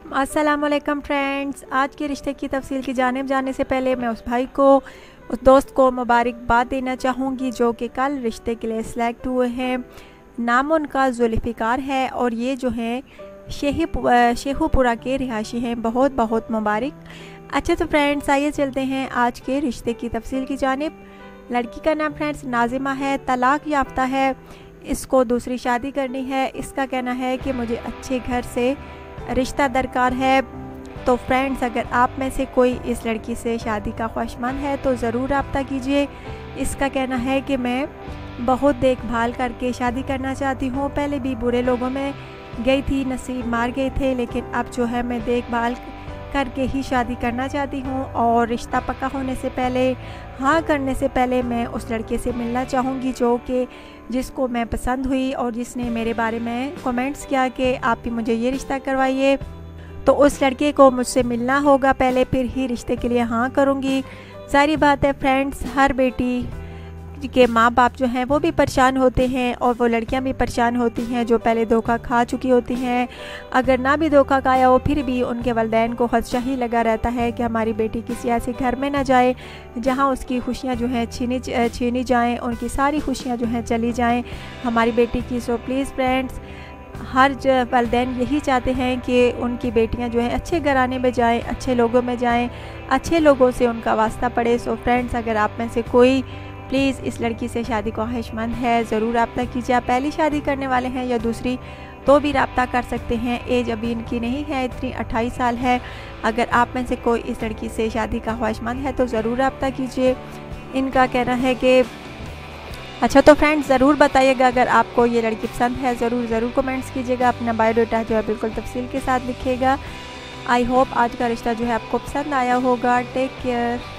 अस्सलामुअलैकुम फ्रेंड्स, आज के रिश्ते की तफसील की जानिब जाने से पहले मैं उस भाई को, उस दोस्त को मुबारकबाद देना चाहूँगी जो कि कल रिश्ते के लिए सिलेक्ट हुए हैं। नाम उनका जुल्फ़िकार है और ये जो हैं शेखुपुरा के रिहायशी हैं। बहुत बहुत मुबारक। अच्छा तो फ्रेंड्स, आइए चलते हैं आज के रिश्ते की तफसील की जानिब। लड़की का नाम फ्रेंड्स नाजिमा है, तलाक याफ्ता है, इसको दूसरी शादी करनी है। इसका कहना है कि मुझे अच्छे घर से रिश्ता दरकार है। तो फ्रेंड्स, अगर आप में से कोई इस लड़की से शादी का ख्वाहिशमंद है तो ज़रूर रब्ता कीजिए। इसका कहना है कि मैं बहुत देखभाल करके शादी करना चाहती हूँ। पहले भी बुरे लोगों में गई थी, नसीब मार गए थे, लेकिन अब जो है मैं देखभाल करके ही शादी करना चाहती हूँ। और रिश्ता पक्का होने से पहले, हाँ करने से पहले मैं उस लड़के से मिलना चाहूँगी जो कि जिसको मैं पसंद हुई और जिसने मेरे बारे में कमेंट्स किया कि आप भी मुझे ये रिश्ता करवाइए। तो उस लड़के को मुझसे मिलना होगा पहले, फिर ही रिश्ते के लिए हाँ करूँगी। सारी बात है फ्रेंड्स, हर बेटी के माँ बाप जो हैं वो भी परेशान होते हैं और वो लड़कियां भी परेशान होती हैं जो पहले धोखा खा चुकी होती हैं। अगर ना भी धोखा खाया हो फिर भी उनके वालिदैन को खदशा ही लगा रहता है कि हमारी बेटी किसी ऐसे घर में ना जाए जहां उसकी खुशियां जो हैं छीनी जाएं, उनकी सारी खुशियां जो हैं चली जाएं हमारी बेटी की। सो प्लीज़ फ्रेंड्स, हर वालिदैन यही चाहते हैं कि उनकी बेटियां जो हैं अच्छे घराने में जाएं, अच्छे लोगों में जाएं, अच्छे लोगों से उनका वास्ता पड़े। सो फ्रेंड्स, अगर आप में से कोई प्लीज़ इस लड़की से शादी को ख्वाहिशमंद है ज़रूर रब्ता कीजिए। आप पहली शादी करने वाले हैं या दूसरी तो भी रब्ता कर सकते हैं। एज अभी इनकी नहीं है इतनी, 28 साल है। अगर आप में से कोई इस लड़की से शादी का ख्वाहिशमंद है तो ज़रूर रब्ता कीजिए। इनका कहना है कि अच्छा तो फ्रेंड्स, ज़रूर बताइएगा अगर आपको ये लड़की पसंद है। ज़रूर कमेंट्स कीजिएगा, अपना बायोडाटा जो है बिल्कुल तफसील के साथ लिखिएगा। आई होप आज का रिश्ता जो है आपको पसंद आया होगा। Take care.